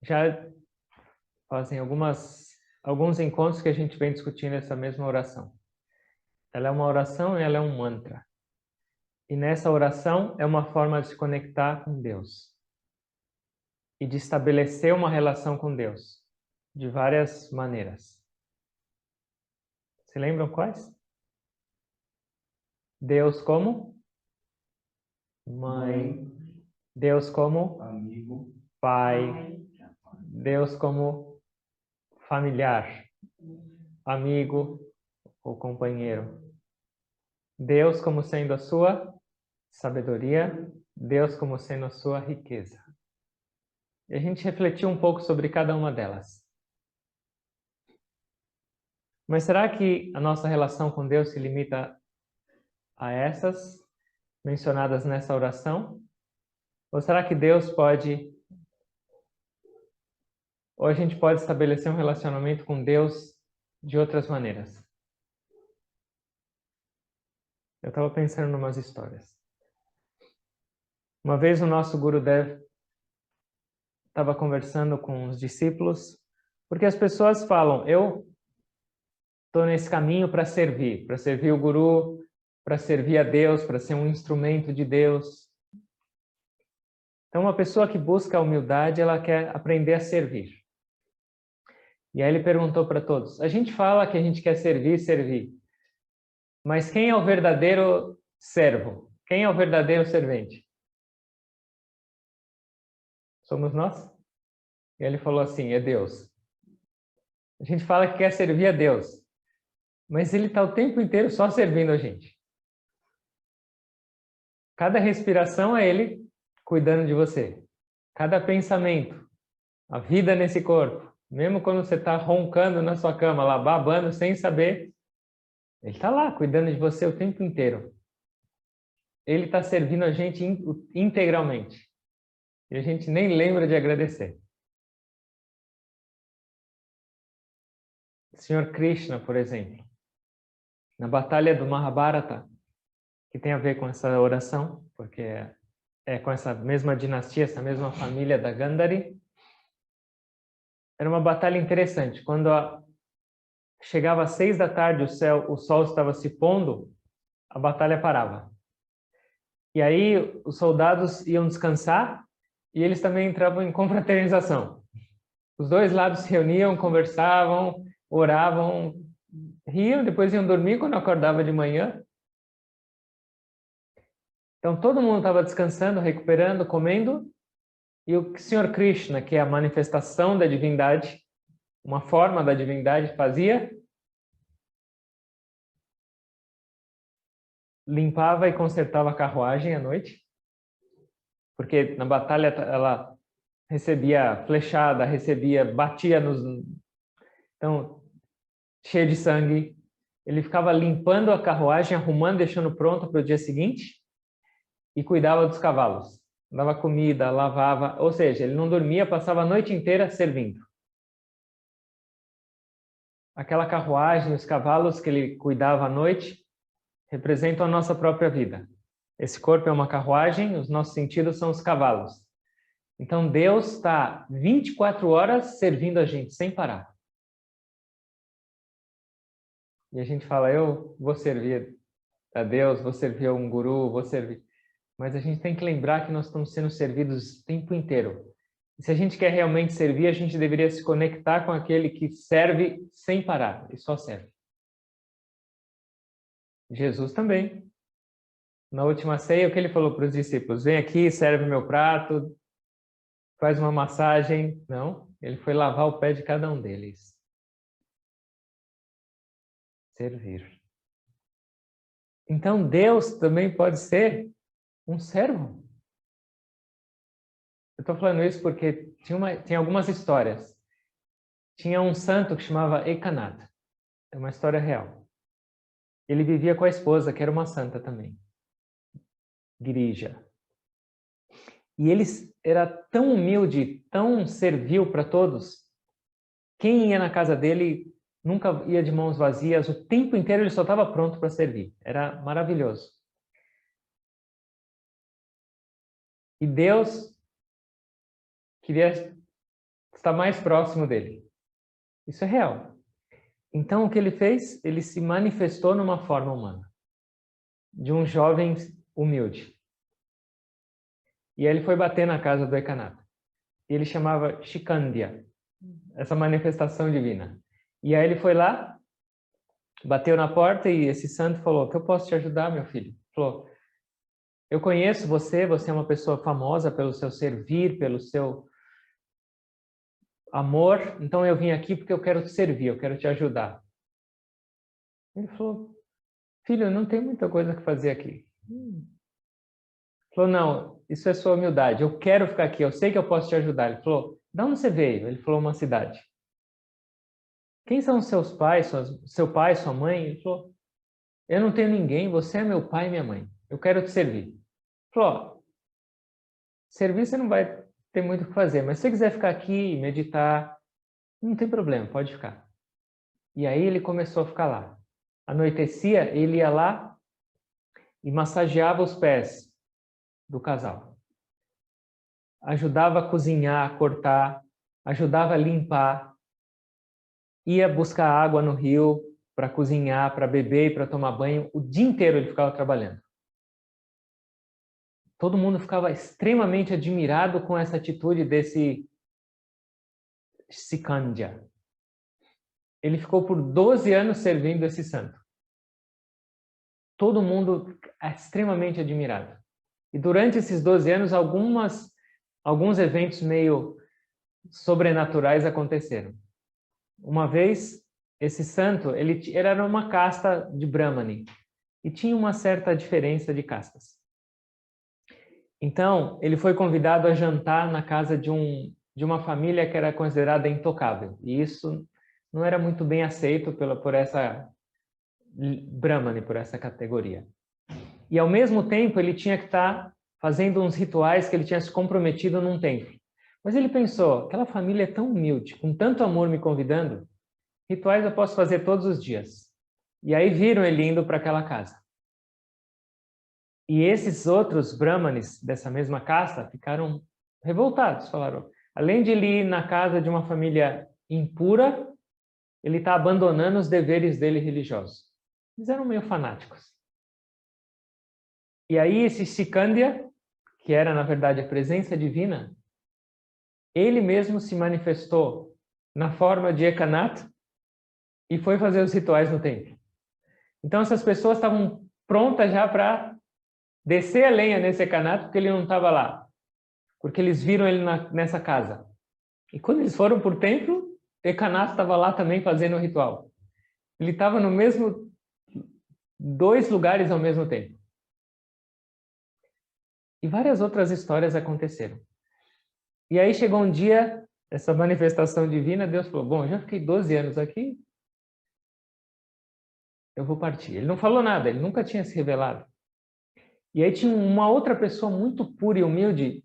já fazem alguns encontros que a gente vem discutindo essa mesma oração. Ela é uma oração e ela é um mantra. E nessa oração é uma forma de se conectar com Deus e de estabelecer uma relação com Deus de várias maneiras. Se lembram quais? Deus como mãe, Deus como amigo, pai, Deus como familiar, amigo ou companheiro. Deus como sendo a sua sabedoria, Deus como sendo a sua riqueza. E a gente refletiu um pouco sobre cada uma delas. Mas será que a nossa relação com Deus se limita a essas mencionadas nessa oração? Ou será que Deus pode, ou a gente pode estabelecer um relacionamento com Deus de outras maneiras? Eu estava pensando em umas histórias. Uma vez o nosso Guru Dev estava conversando com os discípulos, porque as pessoas falam, eu estou nesse caminho para servir o Guru, para servir a Deus, para ser um instrumento de Deus. Então, uma pessoa que busca a humildade, ela quer aprender a servir. E aí ele perguntou para todos, a gente fala que a gente quer servir, mas quem é o verdadeiro servo? Quem é o verdadeiro servente? Somos nós? E ele falou assim, é Deus. A gente fala que quer servir a Deus, mas ele está o tempo inteiro só servindo a gente. Cada respiração é ele cuidando de você. Cada pensamento, a vida nesse corpo, mesmo quando você está roncando na sua cama, lá babando sem saber, ele está lá cuidando de você o tempo inteiro. Ele está servindo a gente integralmente. E a gente nem lembra de agradecer. O Senhor Krishna, por exemplo, na batalha do Mahabharata, que tem a ver com essa oração, porque é com essa mesma dinastia, essa mesma família da Gandhari, era uma batalha interessante. Quando chegava às 6 da tarde, o sol estava se pondo, a batalha parava. E aí os soldados iam descansar e eles também entravam em confraternização. Os dois lados se reuniam, conversavam, oravam, riam, depois iam dormir quando acordava de manhã. Então todo mundo estava descansando, recuperando, comendo, e o Senhor Krishna, que é a manifestação da divindade, uma forma da divindade, fazia, limpava e consertava a carruagem à noite, porque na batalha ela recebia flechada, batia nos... Então, cheio de sangue. Ele ficava limpando a carruagem, arrumando, deixando pronto para o dia seguinte e cuidava dos cavalos. Dava comida, lavava, ou seja, ele não dormia, passava a noite inteira servindo. Aquela carruagem, os cavalos que ele cuidava à noite, representam a nossa própria vida. Esse corpo é uma carruagem, os nossos sentidos são os cavalos. Então Deus está 24 horas servindo a gente, sem parar. E a gente fala, eu vou servir a Deus, vou servir a um guru, vou servir... Mas a gente tem que lembrar que nós estamos sendo servidos o tempo inteiro. E se a gente quer realmente servir, a gente deveria se conectar com aquele que serve sem parar, e só serve. Jesus também. Na última ceia, o que ele falou para os discípulos? Vem aqui, serve meu prato, faz uma massagem. Não, ele foi lavar o pé de cada um deles. Servir. Então Deus também pode ser um servo. Eu estou falando isso porque tinha algumas histórias. Tinha um santo que chamava Ekanath. É uma história real. Ele vivia com a esposa, que era uma santa também. Girija. E ele era tão humilde, tão servil para todos. Quem ia na casa dele nunca ia de mãos vazias. O tempo inteiro ele só estava pronto para servir. Era maravilhoso. E Deus queria está mais próximo dele. Isso é real. Então, o que ele fez? Ele se manifestou numa forma humana, de um jovem humilde. E aí ele foi bater na casa do Ekanath. Ele chamava Shikandya, essa manifestação divina. E aí ele foi lá, bateu na porta e esse santo falou: que eu posso te ajudar, meu filho? Falou: eu conheço você, você é uma pessoa famosa pelo seu servir, pelo seu amor, então eu vim aqui porque eu quero te servir, eu quero te ajudar. Ele falou: filho, eu não tenho muita coisa que fazer aqui. Falou: não, isso é sua humildade, eu quero ficar aqui, eu sei que eu posso te ajudar. Ele falou: de onde você veio? Ele falou: uma cidade. Quem são seus pais, seu pai, sua mãe? Ele falou: eu não tenho ninguém, você é meu pai e minha mãe, eu quero te servir. Ele falou: ó, servir você não vai ter muito o que fazer, mas se você quiser ficar aqui, meditar, não tem problema, pode ficar. E aí ele começou a ficar lá. Anoitecia, ele ia lá e massageava os pés do casal. Ajudava a cozinhar, a cortar, ajudava a limpar, ia buscar água no rio para cozinhar, para beber e para tomar banho. O dia inteiro ele ficava trabalhando. Todo mundo ficava extremamente admirado com essa atitude desse Shikandya. Ele ficou por 12 anos servindo esse santo. Todo mundo é extremamente admirado. E durante esses 12 anos, alguns eventos meio sobrenaturais aconteceram. Uma vez, esse santo, ele era uma casta de Brahmani e tinha uma certa diferença de castas. Então, ele foi convidado a jantar na casa de uma família que era considerada intocável. E isso não era muito bem aceito por essa Brahmani, por essa categoria. E, ao mesmo tempo, ele tinha que estar fazendo uns rituais que ele tinha se comprometido num templo. Mas ele pensou: aquela família é tão humilde, com tanto amor me convidando, rituais eu posso fazer todos os dias. E aí viram ele indo para aquela casa. E esses outros brahmanes dessa mesma casta ficaram revoltados, falaram: além de ele ir na casa de uma família impura, ele está abandonando os deveres dele religiosos. Eles eram meio fanáticos. E aí esse Shikandya, que era na verdade a presença divina, ele mesmo se manifestou na forma de Ekanath e foi fazer os rituais no templo. Então essas pessoas estavam prontas já para descer a lenha nesse Ekanath, porque ele não estava lá, porque eles viram ele nessa casa. E quando eles foram para o templo, Ekanath estava lá também fazendo o ritual. Ele estava no mesmo, 2 lugares ao mesmo tempo. E várias outras histórias aconteceram. E aí chegou um dia, essa manifestação divina, Deus falou: bom, já fiquei 12 anos aqui, eu vou partir. Ele não falou nada, ele nunca tinha se revelado. E aí tinha uma outra pessoa muito pura e humilde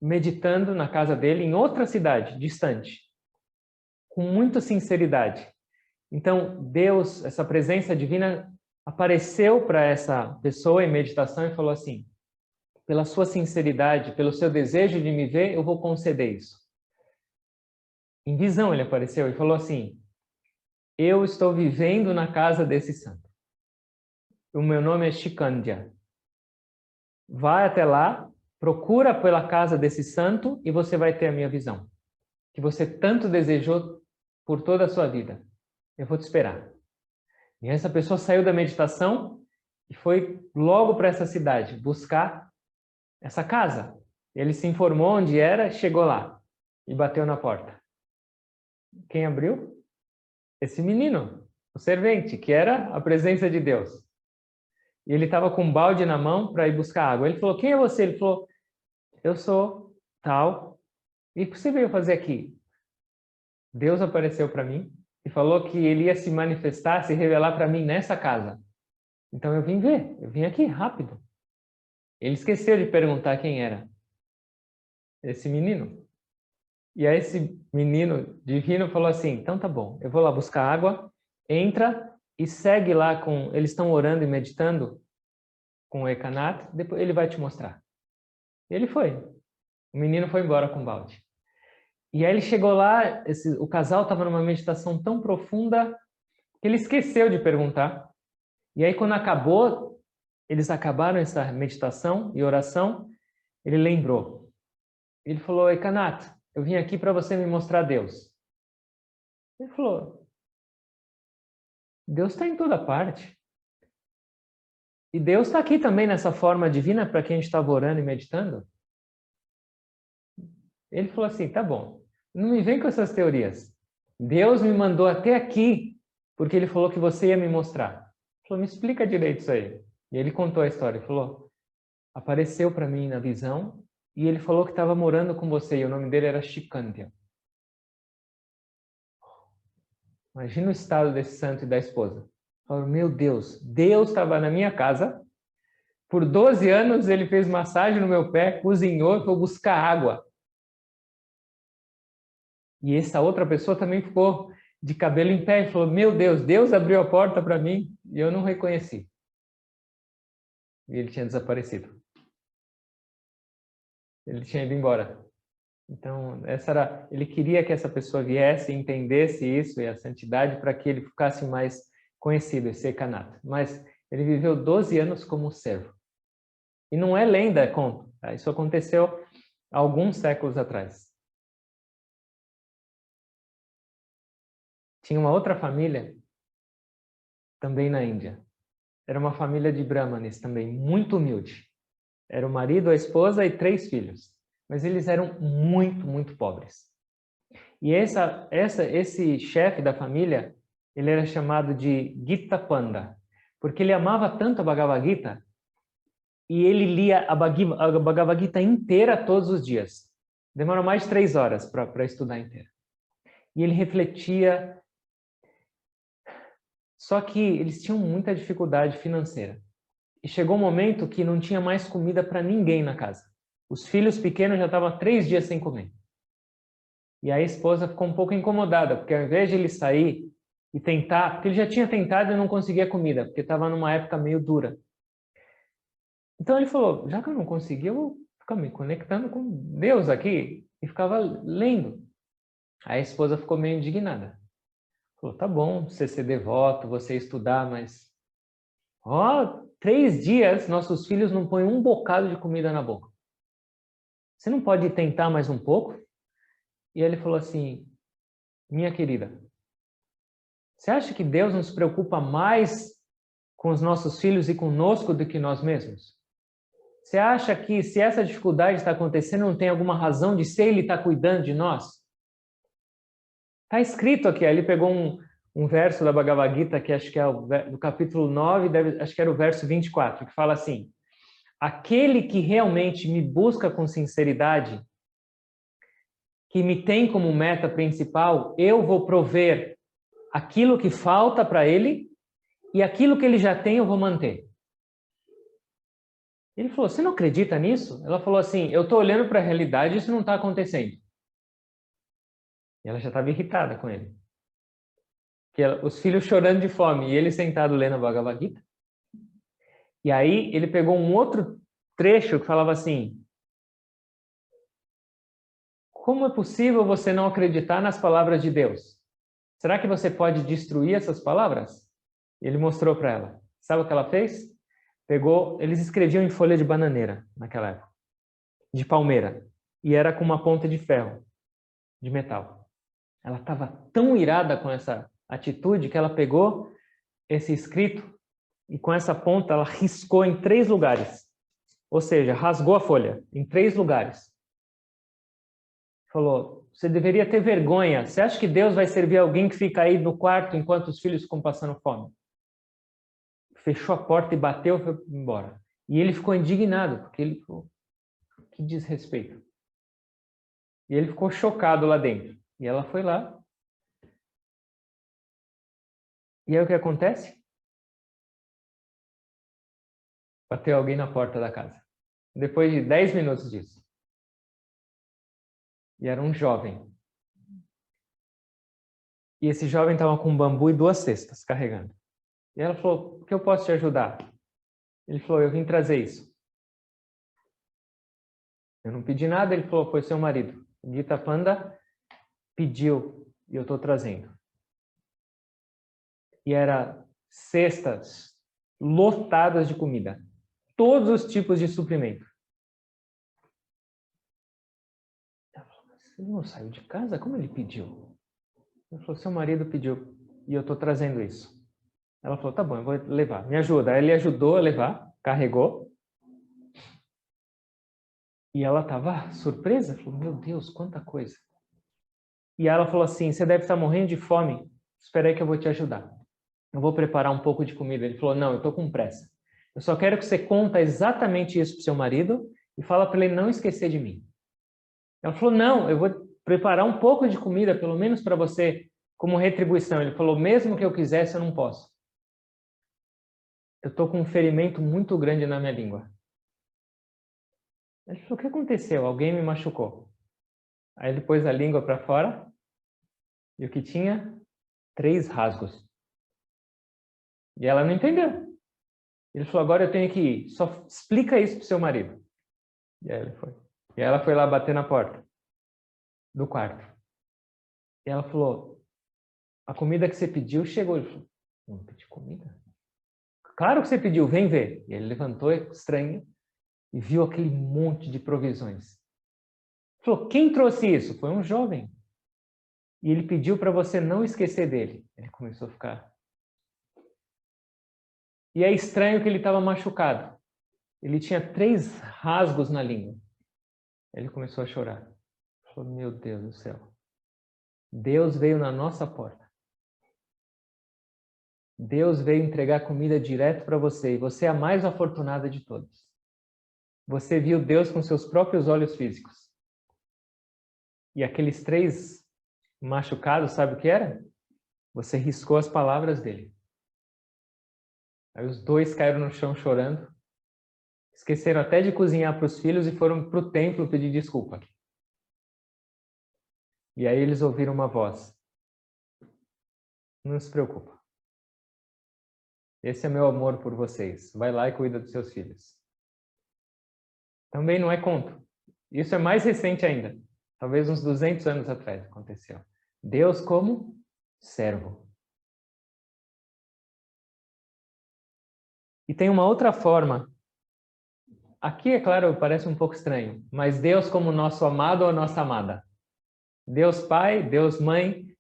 meditando na casa dele, em outra cidade, distante, com muita sinceridade. Então, Deus, essa presença divina, apareceu para essa pessoa em meditação e falou assim: pela sua sinceridade, pelo seu desejo de me ver, eu vou conceder isso. Em visão ele apareceu e falou assim: eu estou vivendo na casa desse santo. O meu nome é Shikandya. Vai até lá, procura pela casa desse santo e você vai ter a minha visão, que você tanto desejou por toda a sua vida. Eu vou te esperar. E essa pessoa saiu da meditação e foi logo para essa cidade buscar essa casa. Ele se informou onde era, chegou lá e bateu na porta. Quem abriu? Esse menino, o servente, que era a presença de Deus. E ele estava com um balde na mão para ir buscar água. Ele falou: quem é você? Ele falou: eu sou tal. E o que você veio fazer aqui? Deus apareceu para mim e falou que ele ia se manifestar, se revelar para mim nessa casa. Então eu vim ver, eu vim aqui rápido. Ele esqueceu de perguntar quem era esse menino. E aí esse menino divino falou assim: então tá bom, eu vou lá buscar água, entra e segue lá com... Eles estão orando e meditando com o Ekanath, depois ele vai te mostrar. E ele foi. O menino foi embora com o balde. E aí ele chegou lá, o casal estava numa meditação tão profunda que ele esqueceu de perguntar. E aí quando acabou, eles acabaram essa meditação e oração, ele lembrou. Ele falou, Ekanath, eu vim aqui para você me mostrar Deus. Ele falou, Deus está em toda parte. E Deus está aqui também nessa forma divina para quem a gente estava orando e meditando. Ele falou assim, tá bom, não me vem com essas teorias. Deus me mandou até aqui porque ele falou que você ia me mostrar. Ele falou, me explica direito isso aí. E ele contou a história, ele falou, apareceu para mim na visão e ele falou que estava morando com você e o nome dele era Shikantya. Imagina o estado desse santo e da esposa. Falou, meu Deus, Deus estava na minha casa, por 12 anos ele fez massagem no meu pé, cozinhou e foi buscar água. E essa outra pessoa também ficou de cabelo em pé e falou, meu Deus, Deus abriu a porta para mim e eu não reconheci. E ele tinha desaparecido. Ele tinha ido embora. Então, ele queria que essa pessoa viesse e entendesse isso e a santidade para que ele ficasse mais conhecido, esse Ekanath. Mas ele viveu 12 anos como servo. E não é lenda, é conto. Tá? Isso aconteceu há alguns séculos atrás. Tinha uma outra família, também na Índia. Era uma família de brahmanes também, muito humilde. Era o marido, a esposa e 3 filhos. Mas eles eram muito, muito pobres. E esse chefe da família, ele era chamado de Gita Panda, porque ele amava tanto a Bhagavad Gita e ele lia a Bhagavad Gita inteira todos os dias. Demora mais de 3 horas para estudar inteira. E ele refletia. Só que eles tinham muita dificuldade financeira. E chegou um momento que não tinha mais comida para ninguém na casa. Os filhos pequenos já estavam há 3 dias sem comer. E aí a esposa ficou um pouco incomodada, porque ao invés de ele sair e tentar, porque ele já tinha tentado e não conseguia comida, porque estava numa época meio dura. Então ele falou, já que eu não consegui, eu vou ficar me conectando com Deus aqui. E ficava lendo. Aí a esposa ficou meio indignada. Falou, tá bom, você ser devoto, você estudar, mas... 3 dias nossos filhos não põem um bocado de comida na boca. Você não pode tentar mais um pouco? E ele falou assim, minha querida, você acha que Deus nos preocupa mais com os nossos filhos e conosco do que nós mesmos? Você acha que se essa dificuldade está acontecendo, não tem alguma razão de ser Ele está cuidando de nós? Está escrito aqui, ele pegou um verso da Bhagavad Gita, que acho que é do capítulo 9, acho que era o verso 24, que fala assim, aquele que realmente me busca com sinceridade, que me tem como meta principal, eu vou prover aquilo que falta para ele e aquilo que ele já tem eu vou manter. Ele falou, você não acredita nisso? Ela falou assim, eu estou olhando para a realidade e isso não está acontecendo. E ela já estava irritada com ele. Os filhos chorando de fome e ele sentado lendo a Bhagavad Gita. E aí ele pegou um outro trecho que falava assim, como é possível você não acreditar nas palavras de Deus? Será que você pode destruir essas palavras? Ele mostrou para ela. Sabe o que ela fez? Eles escreviam em folha de bananeira naquela época, de palmeira, e era com uma ponta de ferro, de metal. Ela estava tão irada com essa atitude que ela pegou esse escrito e com essa ponta ela riscou em 3 lugares. Ou seja, rasgou a folha em 3 lugares. Falou, você deveria ter vergonha. Você acha que Deus vai servir alguém que fica aí no quarto enquanto os filhos ficam passando fome? Fechou a porta e bateu e foi embora. E ele ficou indignado, porque ele falou, que desrespeito. E ele ficou chocado lá dentro. E ela foi lá. E aí o que acontece? Bateu alguém na porta da casa. Depois de 10 minutos disso. E era um jovem. E esse jovem estava com um bambu e 2 cestas carregando. E ela falou, o que eu posso te ajudar? Ele falou, eu vim trazer isso. Eu não pedi nada, ele falou, foi seu marido. Gita Panda pediu e eu estou trazendo. E era cestas lotadas de comida. Todos os tipos de suprimento. Ela falou, mas ele não saiu de casa? Como ele pediu? Ele falou, seu marido pediu e eu estou trazendo isso. Ela falou, tá bom, eu vou levar. Me ajuda. Aí ele ajudou a levar, carregou. E ela estava surpresa. Falou, meu Deus, quanta coisa. E ela falou assim, você deve estar morrendo de fome. Espera aí que eu vou te ajudar. Eu vou preparar um pouco de comida. Ele falou, não, eu estou com pressa. Eu só quero que você conta exatamente isso para o seu marido e fala para ele não esquecer de mim. Ela falou, não, eu vou preparar um pouco de comida, pelo menos para você, como retribuição. Ele falou, mesmo que eu quisesse, eu não posso. Eu estou com um ferimento muito grande na minha língua. Ele falou, o que aconteceu? Alguém me machucou. Aí ele pôs a língua para fora e o que tinha? 3 rasgos. E ela não entendeu. Ele falou, agora eu tenho que ir. Só explica isso para o seu marido. E aí ele foi. E aí ela foi lá bater na porta do quarto. E ela falou, a comida que você pediu chegou. Ele falou, não pedi comida? Claro que você pediu, vem ver. E ele levantou, estranho, e viu aquele monte de provisões. Ele falou, quem trouxe isso? Foi um jovem. E ele pediu para você não esquecer dele. Ele começou a ficar... E é estranho que ele estava machucado. Ele tinha 3 rasgos na língua. Ele começou a chorar. Ele falou, meu Deus do céu. Deus veio na nossa porta. Deus veio entregar comida direto para você. E você é a mais afortunada de todos. Você viu Deus com seus próprios olhos físicos. E aqueles 3 machucados, sabe o que era? Você riscou as palavras dele. Aí os 2 caíram no chão chorando. Esqueceram até de cozinhar para os filhos e foram para o templo pedir desculpa. E aí eles ouviram uma voz. Não se preocupa. Esse é meu amor por vocês. Vai lá e cuida dos seus filhos. Também não é conto. Isso é mais recente ainda. Talvez uns 200 anos atrás aconteceu. Deus como servo. E tem uma outra forma. Aqui, é claro, parece um pouco estranho. Mas Deus como nosso amado ou nossa amada. Deus Pai, Deus Mãe,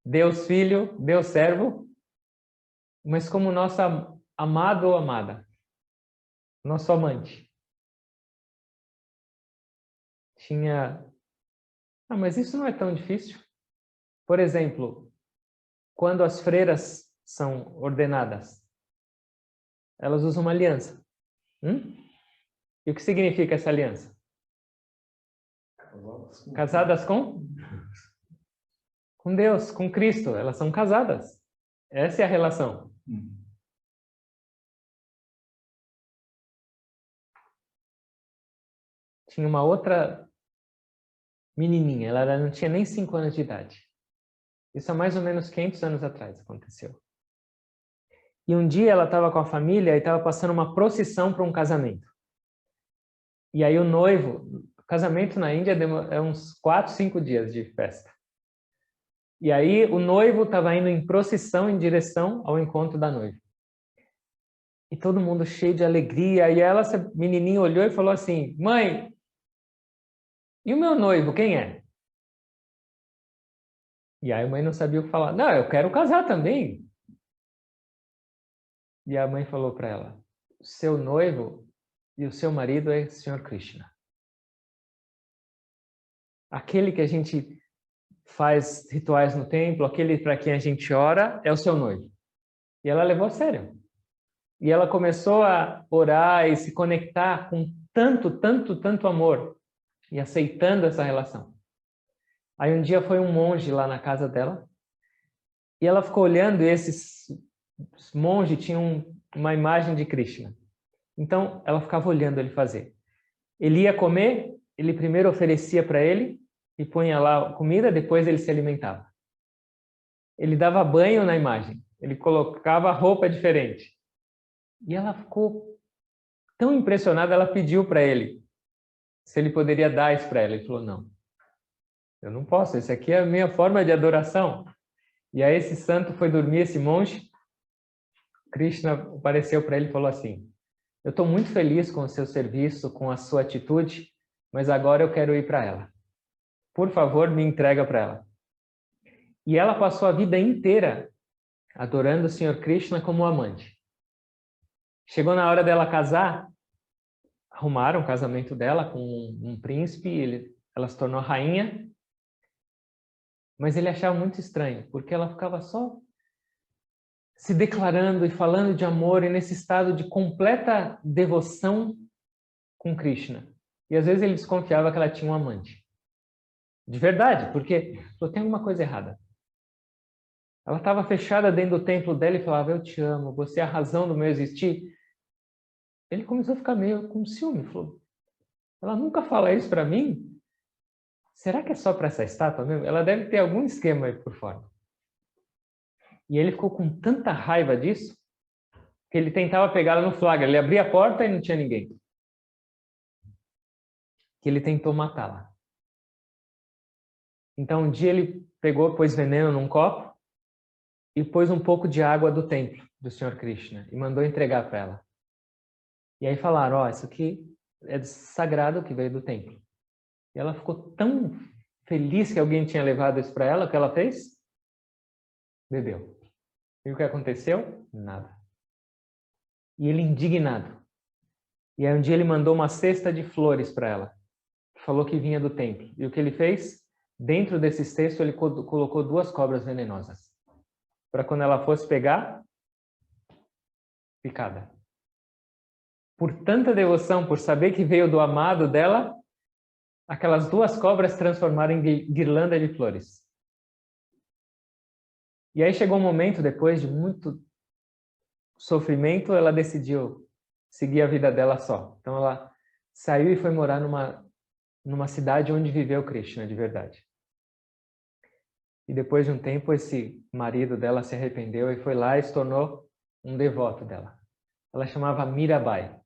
Deus Filho, Deus Servo. Mas como nosso amado ou amada. Nosso amante. Tinha... Ah, mas isso não é tão difícil. Por exemplo, quando as freiras são ordenadas, elas usam uma aliança. E o que significa essa aliança? Casadas com Deus, com Cristo. Elas são casadas. Essa é a relação. Tinha uma outra menininha, ela não tinha nem 5 anos de idade. Isso há mais ou menos 500 anos atrás aconteceu. E um dia ela estava com a família e estava passando uma procissão para um casamento. E aí o noivo... Casamento na Índia é uns 4, 5 dias de festa. E aí o noivo estava indo em procissão em direção ao encontro da noiva. E todo mundo cheio de alegria. E ela, essa menininha, olhou e falou assim, mãe, e o meu noivo, quem é? E aí a mãe não sabia o que falar. Não, eu quero casar também. E a mãe falou para ela, o seu noivo e o seu marido é o Senhor Krishna. Aquele que a gente faz rituais no templo, aquele para quem a gente ora, é o seu noivo. E ela levou a sério. E ela começou a orar e se conectar com tanto amor e aceitando essa relação. Aí um dia foi um monge lá na casa dela e ela ficou olhando e esses monges tinham uma imagem de Krishna. Então ela ficava olhando ele fazer. Ele ia comer, ele primeiro oferecia para ele e punha lá comida, depois ele se alimentava. Ele dava banho na imagem, ele colocava roupa diferente. E ela ficou tão impressionada, ela pediu para ele se ele poderia dar isso para ela. Ele falou, não. Eu não posso, esse aqui é a minha forma de adoração. E aí esse santo foi dormir, esse monge, Krishna apareceu para ele e falou assim: eu estou muito feliz com o seu serviço, com a sua atitude, mas agora eu quero ir para ela. Por favor, me entrega para ela. E ela passou a vida inteira adorando o Senhor Krishna como amante. Chegou na hora dela casar, arrumaram o casamento dela com um príncipe, ela se tornou rainha, mas ele achava muito estranho, porque ela ficava só se declarando e falando de amor e nesse estado de completa devoção com Krishna. E às vezes ele desconfiava que ela tinha um amante. De verdade, porque tem alguma coisa errada. Ela estava fechada dentro do templo dela e falava: eu te amo, você é a razão do meu existir. Ele começou a ficar meio com ciúme. Falou: ela nunca fala isso para mim? Será que é só para essa estátua mesmo? Ela deve ter algum esquema aí por fora. E ele ficou com tanta raiva disso que ele tentava pegá-la no flagra. Ele abria a porta e não tinha ninguém. Que ele tentou matá-la. Então um dia ele pegou, pôs veneno num copo e pôs um pouco de água do templo do Senhor Krishna e mandou entregar para ela. E aí falaram: ó, isso aqui é sagrado que veio do templo. E ela ficou tão feliz que alguém tinha levado isso para ela, o que ela fez? Bebeu. E o que aconteceu? Nada. E ele indignado. E aí um dia ele mandou uma cesta de flores para ela. Falou que vinha do templo. E o que ele fez? Dentro desse cesto ele colocou 2 cobras venenosas. Para quando ela fosse pegar, picada. Por tanta devoção, por saber que veio do amado dela, aquelas 2 cobras transformaram em guirlanda de flores. E aí chegou um momento, depois de muito sofrimento, ela decidiu seguir a vida dela só. Então ela saiu e foi morar numa cidade onde viveu Krishna de verdade. E depois de um tempo, esse marido dela se arrependeu e foi lá e se tornou um devoto dela. Ela chamava Mirabai.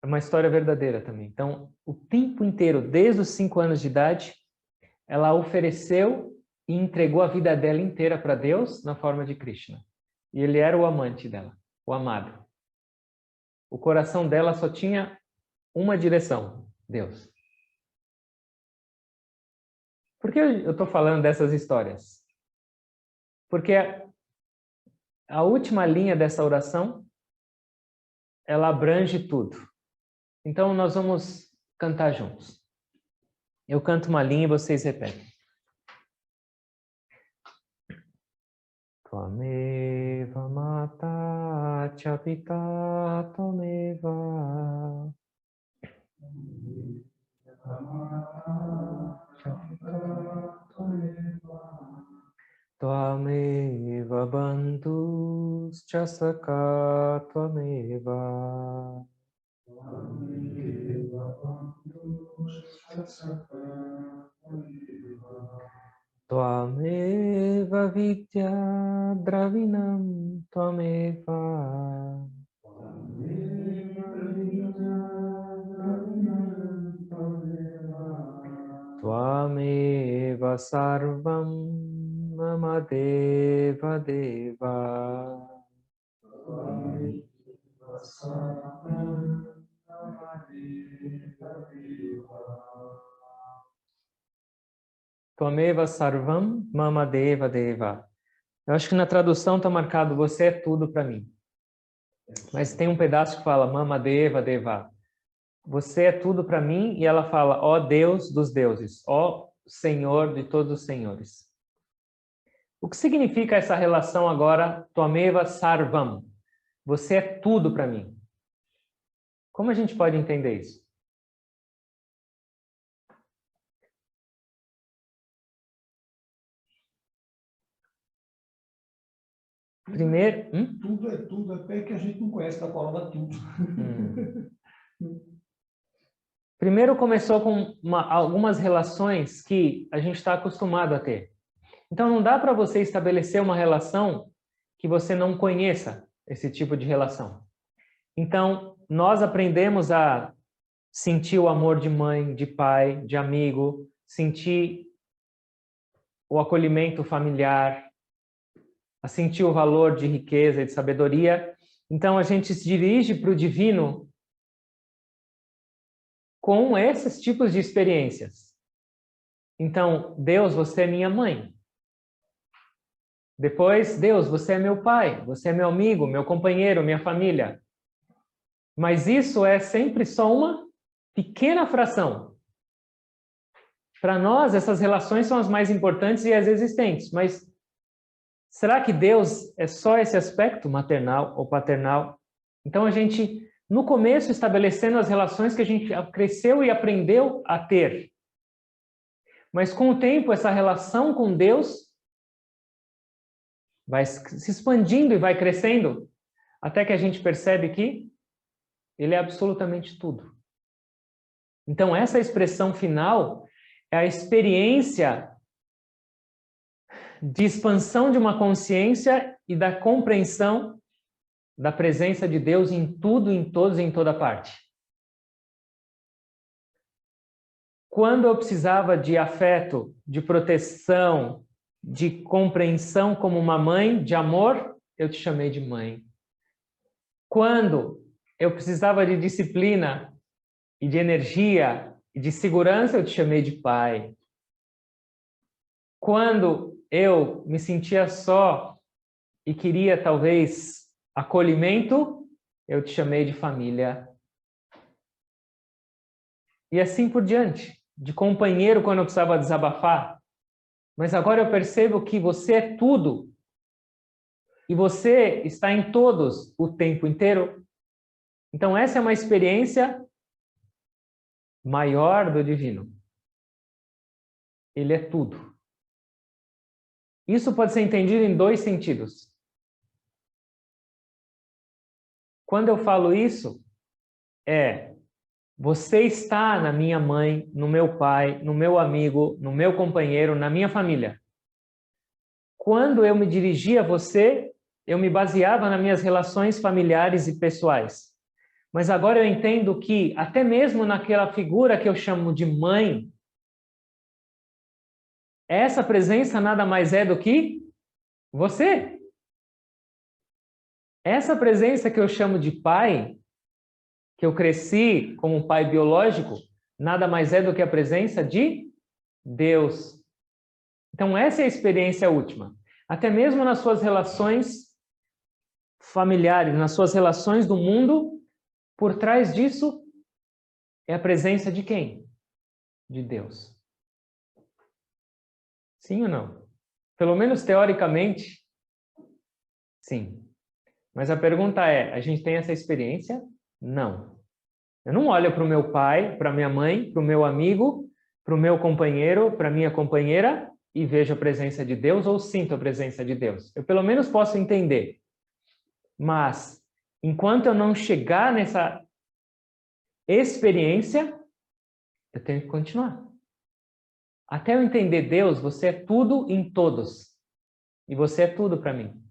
É uma história verdadeira também. Então, o tempo inteiro, desde os 5 anos de idade, ela ofereceu e entregou a vida dela inteira para Deus na forma de Krishna. E ele era o amante dela, o amado. O coração dela só tinha uma direção: Deus. Por que eu estou falando dessas histórias? Porque a última linha dessa oração, ela abrange tudo. Então nós vamos cantar juntos. Eu canto uma linha e vocês repetem. Tvameva mata cha pita tvameva. Tvameva bandhuscha sakha tvameva. Tvameva vidya dravinam tvameva. Tvameva sarvam mama deva deva. Tvameva sarvam mama deva deva. Eu acho que na tradução está marcado: você é tudo para mim. Mas tem um pedaço que fala mama deva deva. Você é tudo para mim, e ela fala: ó Deus dos deuses, ó Senhor de todos os senhores. O que significa essa relação agora? Tvameva sarvam. Você é tudo para mim. Como a gente pode entender isso? Primeiro... Tudo é tudo, até que a gente não conhece da palavra tudo. Primeiro começou com algumas relações que a gente está acostumado a ter. Então não dá para você estabelecer uma relação que você não conheça esse tipo de relação. Então nós aprendemos a sentir o amor de mãe, de pai, de amigo, sentir o acolhimento familiar, a sentir o valor de riqueza e de sabedoria. Então a gente se dirige para o divino com esses tipos de experiências. Então, Deus, você é minha mãe. Depois, Deus, você é meu pai, você é meu amigo, meu companheiro, minha família. Mas isso é sempre só uma pequena fração. Para nós, essas relações são as mais importantes e as existentes, mas será que Deus é só esse aspecto maternal ou paternal? Então a gente, no começo, estabelecendo as relações que a gente cresceu e aprendeu a ter. Mas com o tempo, essa relação com Deus vai se expandindo e vai crescendo, até que a gente percebe que Ele é absolutamente tudo. Então essa expressão final é a experiência de expansão de uma consciência e da compreensão da presença de Deus em tudo, em todos e em toda parte. Quando eu precisava de afeto, de proteção, de compreensão como uma mãe, de amor, eu te chamei de mãe. Quando eu precisava de disciplina e de energia e de segurança, eu te chamei de pai. Quando eu me sentia só e queria talvez acolhimento, eu te chamei de família. E assim por diante, de companheiro quando eu precisava desabafar. Mas agora eu percebo que você é tudo. E você está em todos o tempo inteiro. Então essa é uma experiência maior do divino. Ele é tudo. Isso pode ser entendido em dois sentidos. Quando eu falo isso, você está na minha mãe, no meu pai, no meu amigo, no meu companheiro, na minha família. Quando eu me dirigia a você, eu me baseava nas minhas relações familiares e pessoais. Mas agora eu entendo que, até mesmo naquela figura que eu chamo de mãe, essa presença nada mais é do que você. Essa presença que eu chamo de pai, que eu cresci como um pai biológico, nada mais é do que a presença de Deus. Então essa é a experiência última. Até mesmo nas suas relações familiares, nas suas relações do mundo, por trás disso é a presença de quem? De Deus. Sim ou não? Pelo menos teoricamente, sim. Mas a pergunta é, a gente tem essa experiência? Não. Eu não olho para o meu pai, para minha mãe, para o meu amigo, para o meu companheiro, para a minha companheira e vejo a presença de Deus ou sinto a presença de Deus. Eu pelo menos posso entender. Mas, enquanto eu não chegar nessa experiência, eu tenho que continuar. Até eu entender Deus, você é tudo em todos. E você é tudo para mim.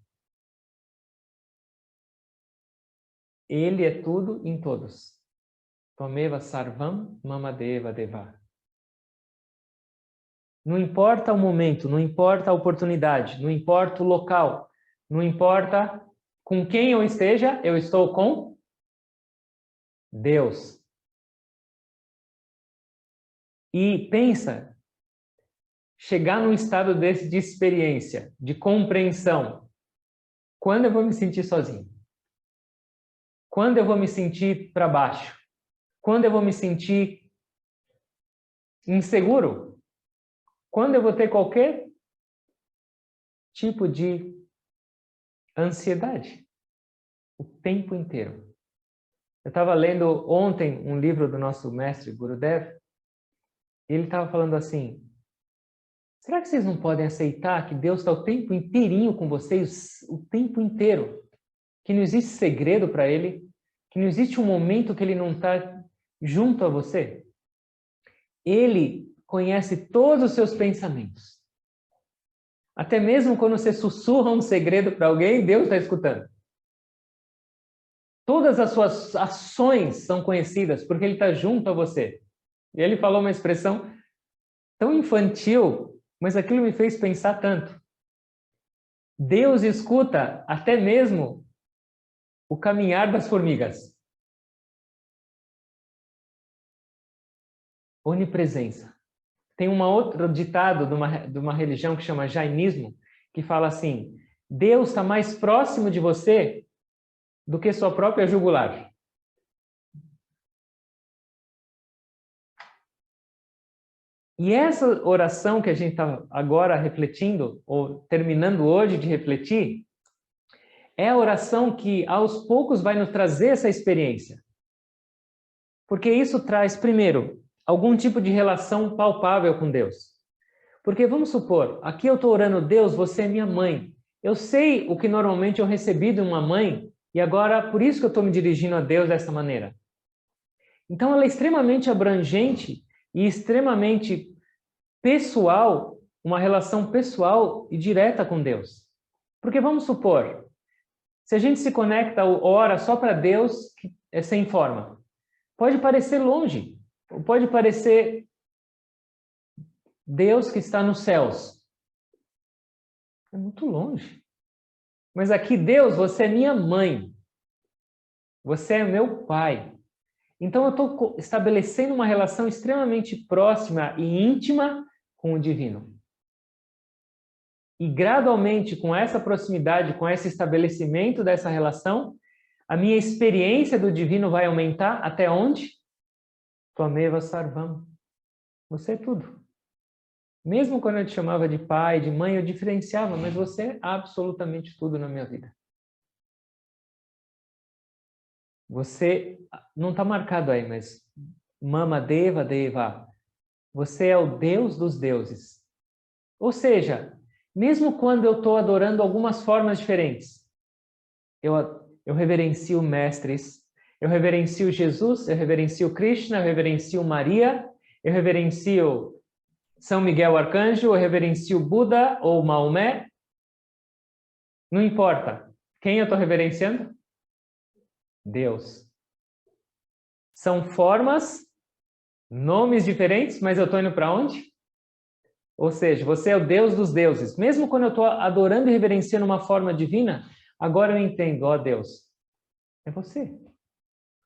Ele é tudo em todos. Tvameva sarvam mamadeva deva. Não importa o momento, não importa a oportunidade, não importa o local, não importa com quem eu esteja, eu estou com Deus. E pensa, chegar num estado desse de experiência, de compreensão, quando eu vou me sentir sozinho? Quando eu vou me sentir para baixo? Quando eu vou me sentir inseguro? Quando eu vou ter qualquer tipo de ansiedade? O tempo inteiro. Eu estava lendo ontem um livro do nosso mestre Gurudev, e ele estava falando assim, será que vocês não podem aceitar que Deus está o tempo inteirinho com vocês, o tempo inteiro? Que não existe segredo para Ele? Que não existe um momento que Ele não está junto a você? Ele conhece todos os seus pensamentos. Até mesmo quando você sussurra um segredo para alguém, Deus está escutando. Todas as suas ações são conhecidas porque Ele está junto a você. E Ele falou uma expressão tão infantil, mas aquilo me fez pensar tanto. Deus escuta até mesmo o caminhar das formigas. Onipresença. Tem um outro ditado de uma religião que chama Jainismo, que fala assim: Deus está mais próximo de você do que sua própria jugular. E essa oração que a gente está agora refletindo, ou terminando hoje de refletir, é a oração que aos poucos vai nos trazer essa experiência. Porque isso traz, primeiro, algum tipo de relação palpável com Deus. Porque vamos supor, aqui eu estou orando, Deus, você é minha mãe. Eu sei o que normalmente eu recebi de uma mãe, e agora por isso que eu estou me dirigindo a Deus dessa maneira. Então ela é extremamente abrangente e extremamente pessoal, uma relação pessoal e direta com Deus. Porque vamos supor, se a gente se conecta ou ora só para Deus, que é sem forma, pode parecer longe, ou pode parecer Deus que está nos céus. É muito longe. Mas aqui, Deus, você é minha mãe. Você é meu pai. Então eu estou estabelecendo uma relação extremamente próxima e íntima com o divino. E gradualmente, com essa proximidade, com esse estabelecimento dessa relação, a minha experiência do divino vai aumentar até onde? Tvameva sarvam. Você é tudo. Mesmo quando eu te chamava de pai, de mãe, eu diferenciava, mas você é absolutamente tudo na minha vida. Você não está marcado aí, mas Mama Deva Deva. Você é o Deus dos deuses. Ou seja, mesmo quando eu estou adorando algumas formas diferentes, eu reverencio mestres, eu reverencio Jesus, eu reverencio Krishna, eu reverencio Maria, eu reverencio São Miguel Arcanjo, eu reverencio Buda ou Maomé. Não importa. Quem eu estou reverenciando? Deus. São formas, nomes diferentes, mas eu estou indo para onde? Ou seja, você é o Deus dos deuses. Mesmo quando eu estou adorando e reverenciando uma forma divina, agora eu entendo, ó Deus, é você.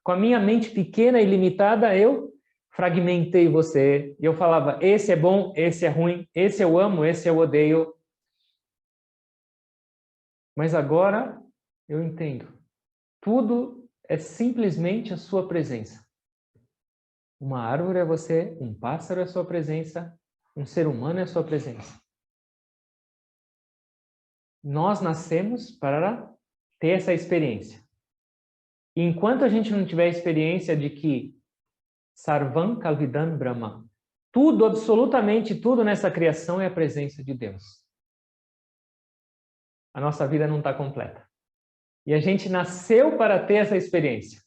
Com a minha mente pequena e limitada, eu fragmentei você. E eu falava, esse é bom, esse é ruim, esse eu amo, esse eu odeio. Mas agora eu entendo. Tudo é simplesmente a sua presença. Uma árvore é você, um pássaro é a sua presença, um ser humano é a sua presença. Nós nascemos para ter essa experiência. E enquanto a gente não tiver a experiência de que Sarvam Kalvidam Brahma, tudo, absolutamente tudo nessa criação é a presença de Deus. A nossa vida não está completa. E a gente nasceu para ter essa experiência.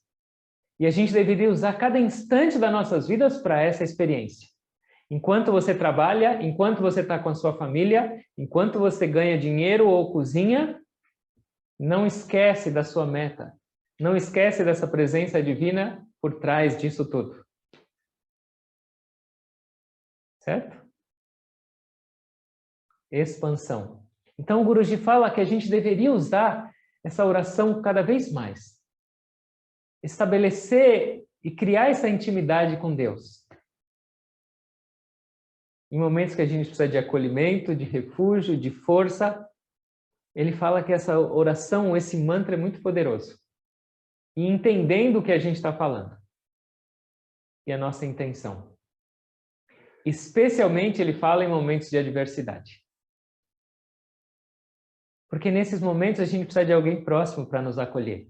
E a gente deveria usar cada instante das nossas vidas para essa experiência. Enquanto você trabalha, enquanto você está com a sua família, enquanto você ganha dinheiro ou cozinha, não esquece da sua meta. Não esquece dessa presença divina por trás disso tudo. Certo? Expansão. Então o Guruji fala que a gente deveria usar essa oração cada vez mais. Estabelecer e criar essa intimidade com Deus. Em momentos que a gente precisa de acolhimento, de refúgio, de força, ele fala que essa oração, esse mantra é muito poderoso. E entendendo o que a gente está falando. E a nossa intenção. Especialmente ele fala em momentos de adversidade. Porque nesses momentos a gente precisa de alguém próximo para nos acolher.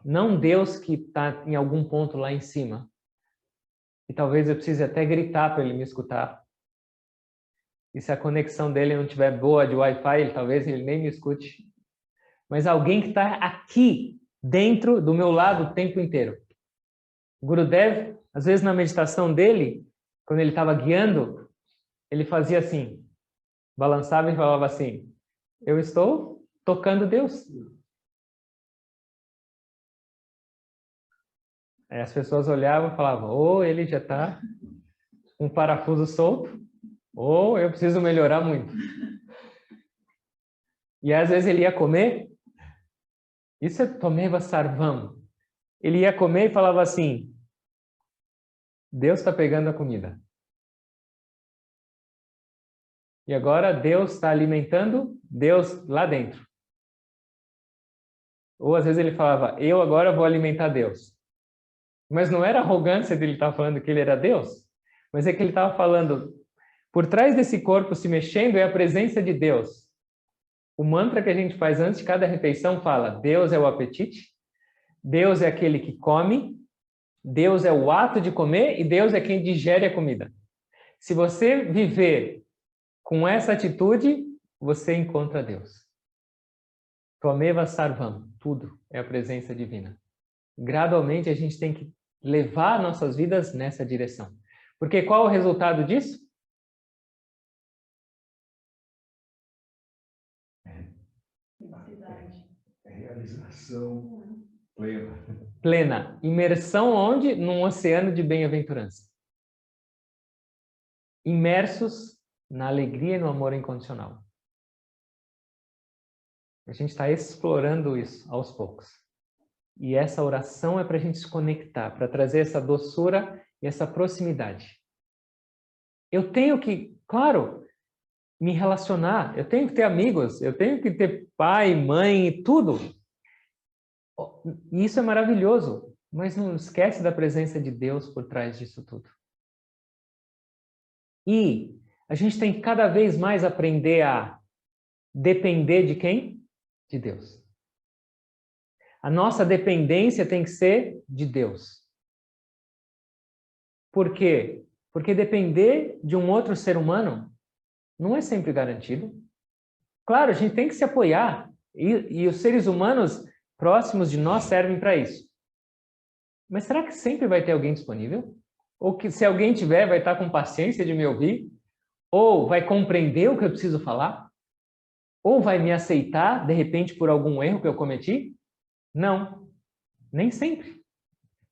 Não Deus que está em algum ponto lá em cima. E talvez eu precise até gritar para ele me escutar. E se a conexão dele não estiver boa de Wi-Fi, talvez ele nem me escute. Mas alguém que está aqui, dentro do meu lado o tempo inteiro. O Gurudev, às vezes na meditação dele, quando ele estava guiando, ele fazia assim, balançava e falava assim, eu estou tocando Deus. Aí as pessoas olhavam e falavam, ele já está com um parafuso solto, Ou eu preciso melhorar muito. E às vezes ele ia comer, isso é Tomeva Sarvam. Ele ia comer e falava assim, Deus está pegando a comida. E agora Deus está alimentando Deus lá dentro. Ou às vezes ele falava, eu agora vou alimentar Deus. Mas não era arrogância dele estar falando que ele era Deus, mas é que ele estava falando, por trás desse corpo se mexendo é a presença de Deus. O mantra que a gente faz antes de cada refeição fala, Deus é o apetite, Deus é aquele que come, Deus é o ato de comer e Deus é quem digere a comida. Se você viver com essa atitude, você encontra Deus. Tvameva Sarvam, tudo é a presença divina. Gradualmente a gente tem que levar nossas vidas nessa direção. Porque qual é o resultado disso? Realização plena. Plena. Imersão onde? Num oceano de bem-aventurança. Imersos na alegria e no amor incondicional. A gente está explorando isso aos poucos. E essa oração é para a gente se conectar, para trazer essa doçura e essa proximidade. Eu tenho que, claro, me relacionar, eu tenho que ter amigos, eu tenho que ter pai, mãe, tudo. E isso é maravilhoso, mas não esquece da presença de Deus por trás disso tudo. E a gente tem que cada vez mais aprender a depender de quem? De Deus. A nossa dependência tem que ser de Deus. Por quê? Porque depender de um outro ser humano não é sempre garantido. Claro, a gente tem que se apoiar. E os seres humanos próximos de nós servem para isso. Mas será que sempre vai ter alguém disponível? Ou que se alguém tiver, vai estar com paciência de me ouvir? Ou vai compreender o que eu preciso falar? Ou vai me aceitar, de repente, por algum erro que eu cometi? Não, nem sempre.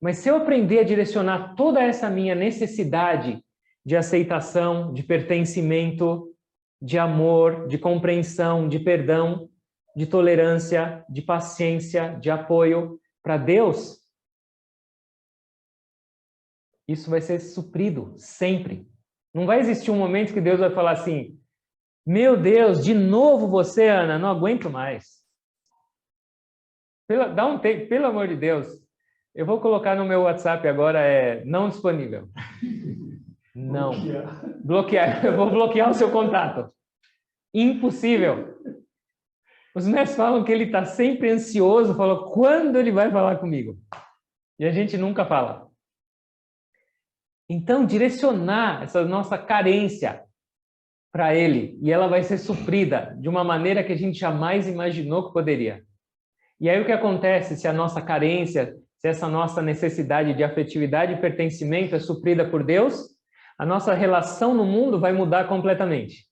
Mas se eu aprender a direcionar toda essa minha necessidade de aceitação, de pertencimento, de amor, de compreensão, de perdão, de tolerância, de paciência, de apoio para Deus, isso vai ser suprido sempre. Não vai existir um momento que Deus vai falar assim, meu Deus, de novo você, Ana, não aguento mais. Dá um tempo, pelo amor de Deus. Eu vou colocar no meu WhatsApp agora, não disponível. Não. Bloquear. Eu vou bloquear o seu contato. Impossível. Os mestres falam que ele está sempre ansioso, falou quando ele vai falar comigo. E a gente nunca fala. Então, direcionar essa nossa carência para ele, e ela vai ser suprida de uma maneira que a gente jamais imaginou que poderia. E aí o que acontece se a nossa carência, se essa nossa necessidade de afetividade e pertencimento é suprida por Deus, a nossa relação no mundo vai mudar completamente.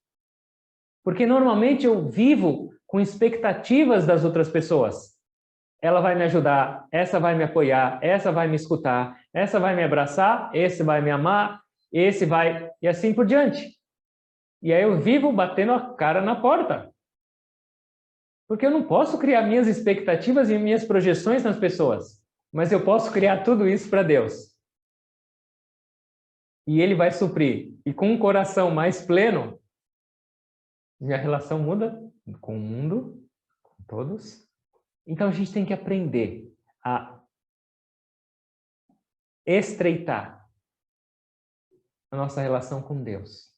Porque normalmente eu vivo com expectativas das outras pessoas. Ela vai me ajudar, essa vai me apoiar, essa vai me escutar, essa vai me abraçar, esse vai me amar, esse vai... E assim por diante. E aí eu vivo batendo a cara na porta. Porque eu não posso criar minhas expectativas e minhas projeções nas pessoas. Mas eu posso criar tudo isso para Deus. E Ele vai suprir. E com um coração mais pleno, minha relação muda com o mundo, com todos. Então a gente tem que aprender a estreitar a nossa relação com Deus,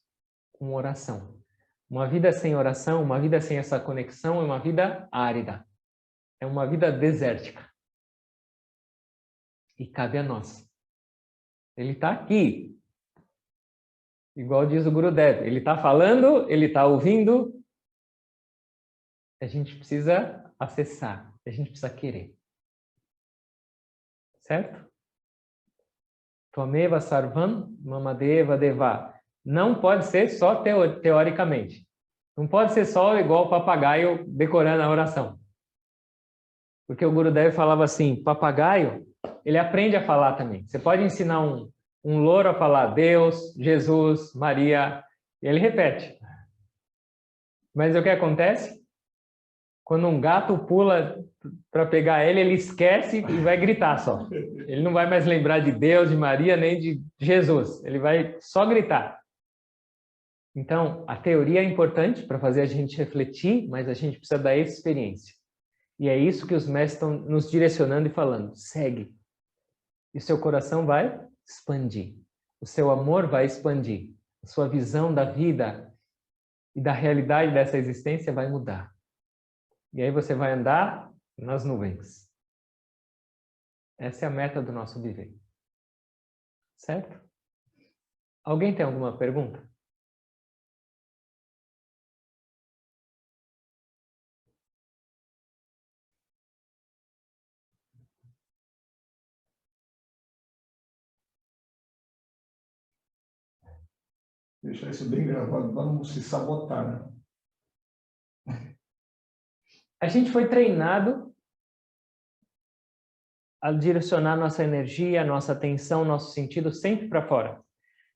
com oração. Uma vida sem oração, uma vida sem essa conexão é uma vida árida. É uma vida desértica. E cabe a nós. Ele está aqui. Igual diz o Gurudev. Ele está falando, ele está ouvindo. A gente precisa acessar. A gente precisa querer. Certo? Tvameva Sarvam Mamadeva Deva. Não pode ser só teoricamente. Não pode ser só igual o papagaio decorando a oração. Porque o Gurudev falava assim, papagaio, ele aprende a falar também. Você pode ensinar um louro a falar Deus, Jesus, Maria, E ele repete. Mas o que acontece? Quando um gato pula para pegar ele, ele esquece e vai gritar só. Ele não vai mais lembrar de Deus, de Maria, nem de Jesus. Ele vai só gritar. Então, a teoria é importante para fazer a gente refletir, mas a gente precisa da experiência. E é isso que os mestres estão nos direcionando e falando. Segue. E o seu coração vai expandir. O seu amor vai expandir. A sua visão da vida e da realidade dessa existência vai mudar. E aí você vai andar nas nuvens. Essa é a meta do nosso viver. Certo? Alguém tem alguma pergunta? Deixar isso bem gravado, vamos se sabotar, né? A gente foi treinado a direcionar nossa energia, nossa atenção, nosso sentido sempre para fora.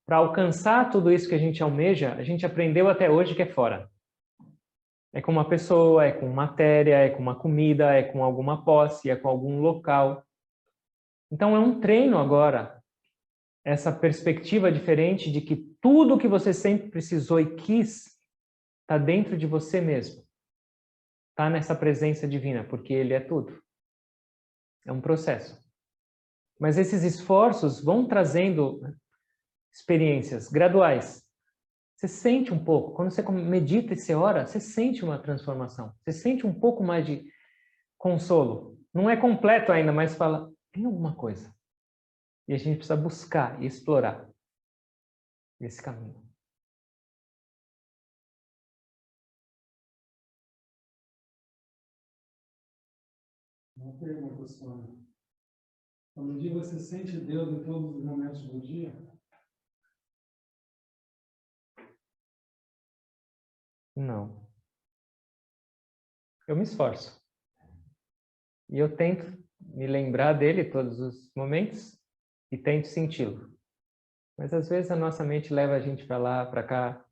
Para alcançar tudo isso que a gente almeja, a gente aprendeu até hoje que é fora. É com uma pessoa, é com matéria, é com uma comida, é com alguma posse, é com algum local. Então é um treino agora, essa perspectiva diferente de que tudo que você sempre precisou e quis está dentro de você mesmo. Está nessa presença divina, porque Ele é tudo. É um processo. Mas esses esforços vão trazendo experiências graduais. Você sente um pouco, quando você medita e você ora, você sente uma transformação. Você sente um pouco mais de consolo. Não é completo ainda, mas fala, tem alguma coisa. E a gente precisa buscar e explorar esse caminho. Uma pergunta, Sônia. Quando dia você sente Deus em todos os momentos do dia? Não. Eu me esforço. E eu tento me lembrar dele todos os momentos e tento senti-lo. Mas às vezes a nossa mente leva a gente para lá, para cá.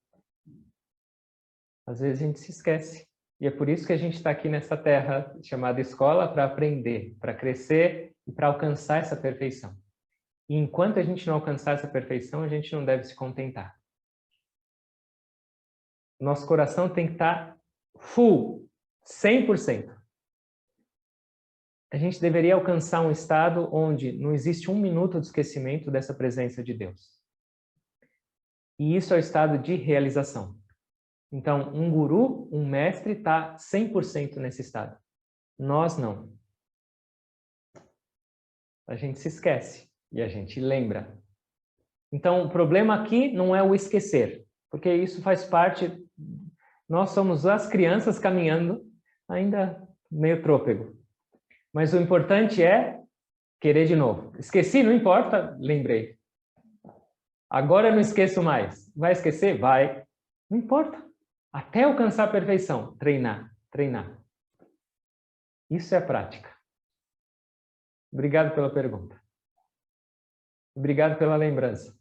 Às vezes a gente se esquece. E é por isso que a gente está aqui nessa terra chamada escola, para aprender, para crescer e para alcançar essa perfeição. E enquanto a gente não alcançar essa perfeição, a gente não deve se contentar. Nosso coração tem que estar full, 100%. A gente deveria alcançar um estado onde não existe um minuto de esquecimento dessa presença de Deus. E isso é o estado de realização. Então, um guru, um mestre, está 100% nesse estado. Nós não. A gente se esquece e a gente lembra. Então, o problema aqui não é o esquecer, porque isso faz parte... Nós somos as crianças caminhando, ainda meio trôpego. Mas o importante é querer de novo. Esqueci, não importa, lembrei. Agora eu não esqueço mais. Vai esquecer? Vai. Não importa. Até alcançar a perfeição. Treinar, treinar. Isso é a prática. Obrigado pela pergunta. Obrigado pela lembrança.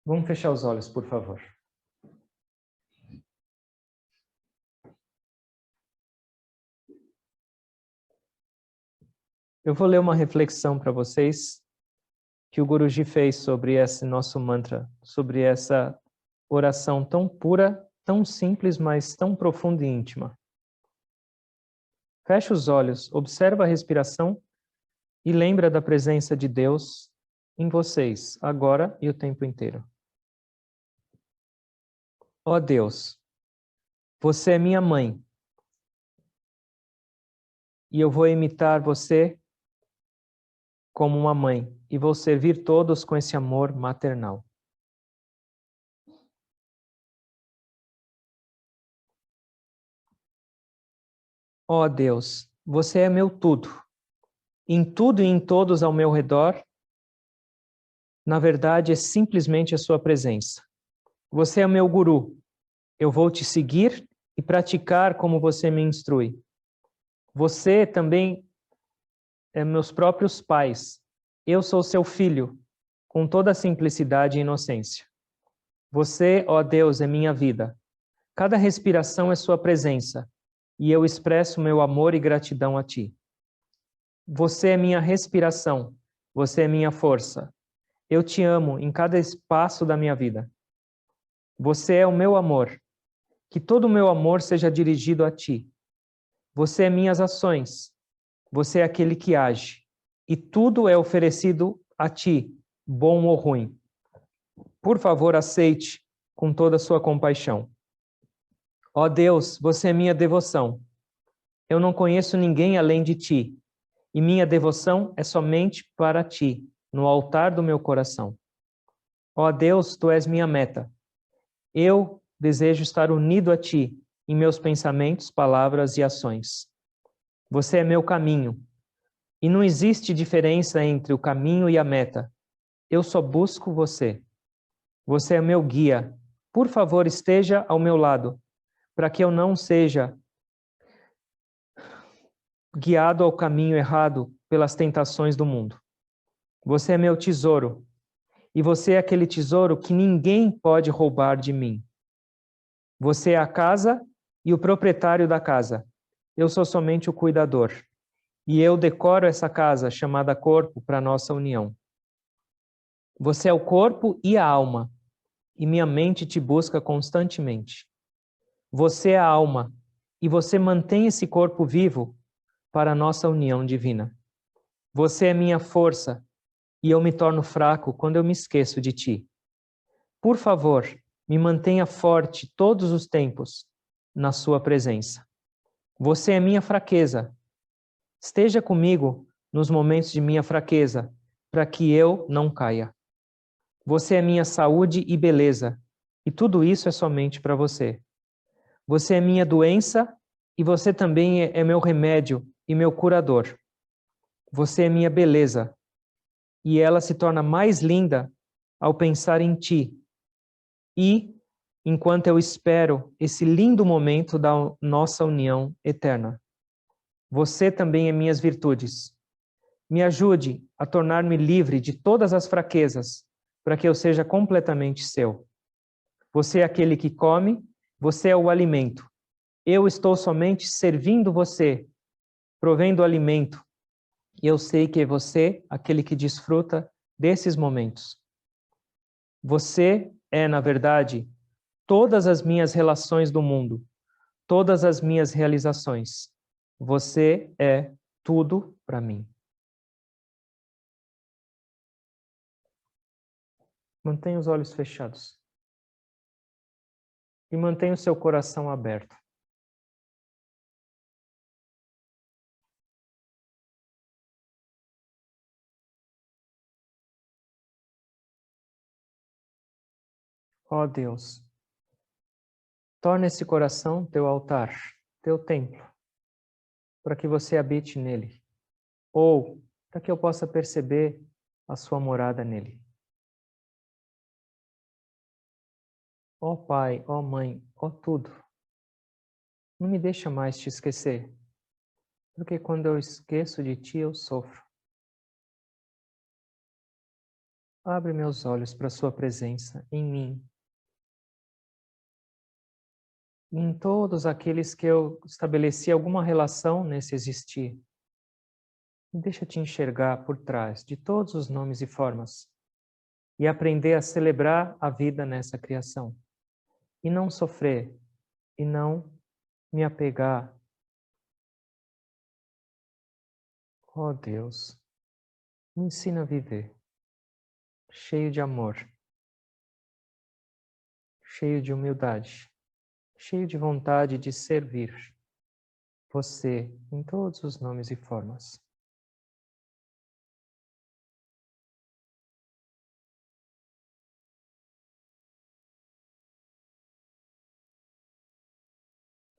Vamos fechar os olhos, por favor. Eu vou ler uma reflexão para vocês que o Guruji fez sobre esse nosso mantra, sobre essa oração tão pura, tão simples, mas tão profunda e íntima. Fecha os olhos, observa a respiração e lembra da presença de Deus em vocês, agora e o tempo inteiro. Ó Deus, você é minha mãe e eu vou imitar você como uma mãe e vou servir todos com esse amor maternal. Ó Deus, você é meu tudo. Em tudo e em todos ao meu redor, na verdade, é simplesmente a sua presença. Você é meu guru. Eu vou te seguir e praticar como você me instrui. Você também é meus próprios pais Eu sou seu filho, com toda a simplicidade e inocência. Você, ó Deus, é minha vida. Cada respiração é sua presença, e eu expresso meu amor e gratidão a ti. Você é minha respiração, você é minha força. Eu te amo em cada espaço da minha vida. Você é o meu amor. Que todo o meu amor seja dirigido a ti. Você é minhas ações. Você é aquele que age. E tudo é oferecido a ti, bom ou ruim. Por favor, aceite com toda a sua compaixão. Ó Deus, você é minha devoção. Eu não conheço ninguém além de ti, e minha devoção é somente para ti, no altar do meu coração. Ó Deus, tu és minha meta. Eu desejo estar unido a ti em meus pensamentos, palavras e ações. Você é meu caminho, e não existe diferença entre o caminho e a meta. Eu só busco você. Você é meu guia. Por favor, esteja ao meu lado, para que eu não seja guiado ao caminho errado pelas tentações do mundo. Você é meu tesouro, e você é aquele tesouro que ninguém pode roubar de mim. Você é a casa e o proprietário da casa. Eu sou somente o cuidador. E eu decoro essa casa chamada corpo para nossa união. Você é o corpo e a alma, e minha mente te busca constantemente. Você é a alma, e você mantém esse corpo vivo para a nossa união divina. Você é minha força, e eu me torno fraco quando eu me esqueço de ti. Por favor, me mantenha forte todos os tempos na sua presença. Você é minha fraqueza. Esteja comigo nos momentos de minha fraqueza, para que eu não caia. Você é minha saúde e beleza, e tudo isso é somente para você. Você é minha doença, e você também é meu remédio e meu curador. Você é minha beleza, e ela se torna mais linda ao pensar em ti. E, enquanto eu espero esse lindo momento da nossa união eterna. Você também é minhas virtudes. Me ajude a tornar-me livre de todas as fraquezas, para que eu seja completamente seu. Você é aquele que come, você é o alimento. Eu estou somente servindo você, provendo o alimento. E eu sei que é você aquele que desfruta desses momentos. Você é, na verdade, todas as minhas relações do mundo, todas as minhas realizações. Você é tudo para mim. Mantenha os olhos fechados. E mantenha o seu coração aberto. Ó Deus, torna esse coração teu altar, teu templo, para que você habite nele, ou para que eu possa perceber a sua morada nele. Ó Pai, ó Mãe, ó tudo, não me deixa mais te esquecer, porque quando eu esqueço de ti, eu sofro. Abre meus olhos para a sua presença em mim, em todos aqueles que eu estabeleci alguma relação nesse existir. Deixa te enxergar por trás de todos os nomes e formas e aprender a celebrar a vida nessa criação e não sofrer e não me apegar. Oh Deus, me ensina a viver cheio de amor, cheio de humildade, cheio de vontade de servir você em todos os nomes e formas.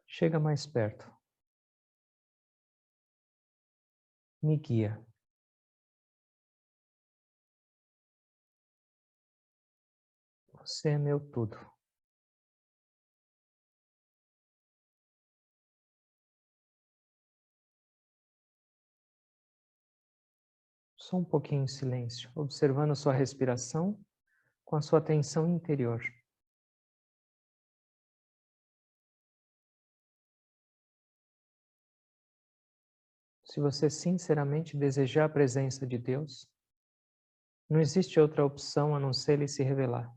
Chega mais perto. Me guia. Você é meu tudo. só um pouquinho em silêncio, observando a sua respiração com a sua atenção interior. Se você sinceramente desejar a presença de Deus, não existe outra opção a não ser Ele se revelar.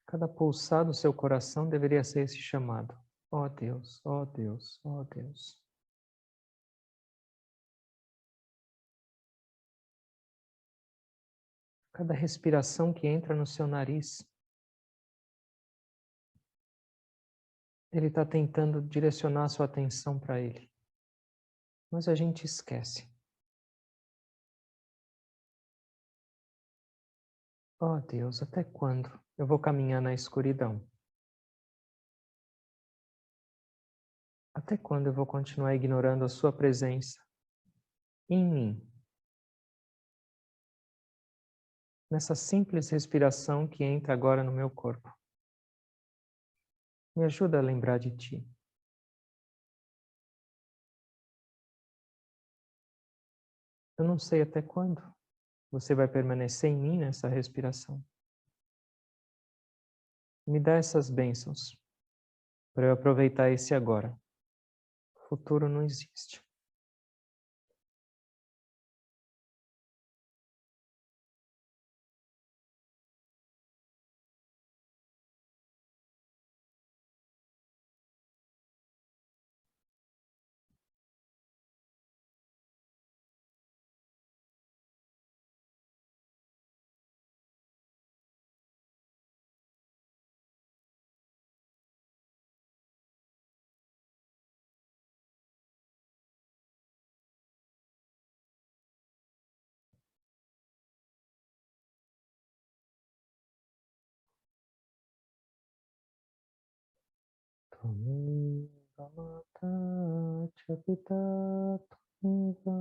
Cada pulsar do seu coração deveria ser esse chamado. Ó Deus, ó Deus, ó Deus. Cada respiração que entra no seu nariz, Ele está tentando direcionar a sua atenção para Ele. Mas a gente esquece. Ó Deus, até quando eu vou caminhar na escuridão? Até quando eu vou continuar ignorando a sua presença em mim? Nessa simples respiração que entra agora no meu corpo. Me ajuda a lembrar de Ti. Eu não sei até quando você vai permanecer em mim nessa respiração. Me dá essas bênçãos para eu aproveitar esse agora. O futuro não existe. Tvameva mata cha pita tvameva,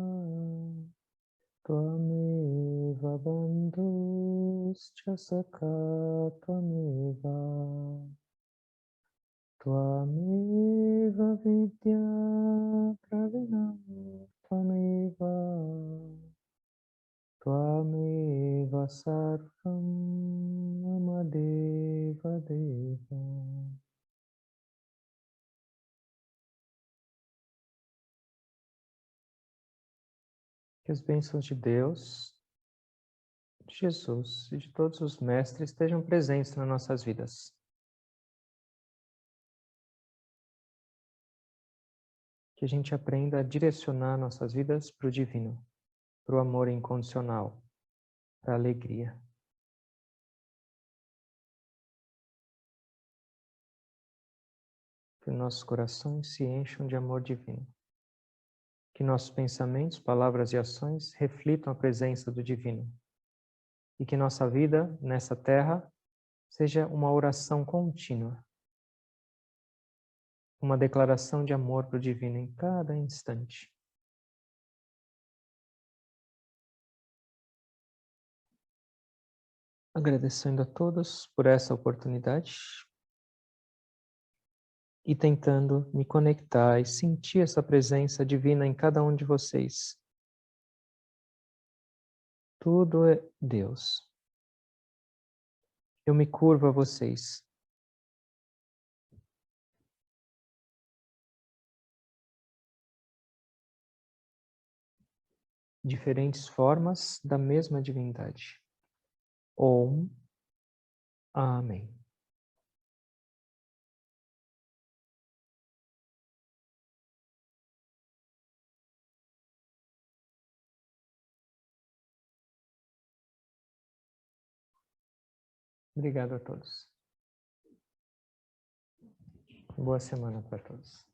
tvameva bandhuscha sakha tvameva, tvameva vidya pravinam tvameva, tvameva sarvam mama deva deva. Que as bênçãos de Deus, de Jesus e de todos os mestres estejam presentes nas nossas vidas. Que a gente aprenda a direcionar nossas vidas para o divino, para o amor incondicional, para a alegria. Que nossos corações se encham de amor divino. Que nossos pensamentos, palavras e ações reflitam a presença do divino. E que nossa vida nessa terra seja uma oração contínua. Uma declaração de amor para o divino em cada instante. Agradecendo a todos por essa oportunidade e tentando me conectar e sentir essa presença divina em cada um de vocês. Tudo é Deus. Eu me curvo a vocês. Diferentes formas da mesma divindade. Om. Amém. Obrigado a todos. Boa semana para todos.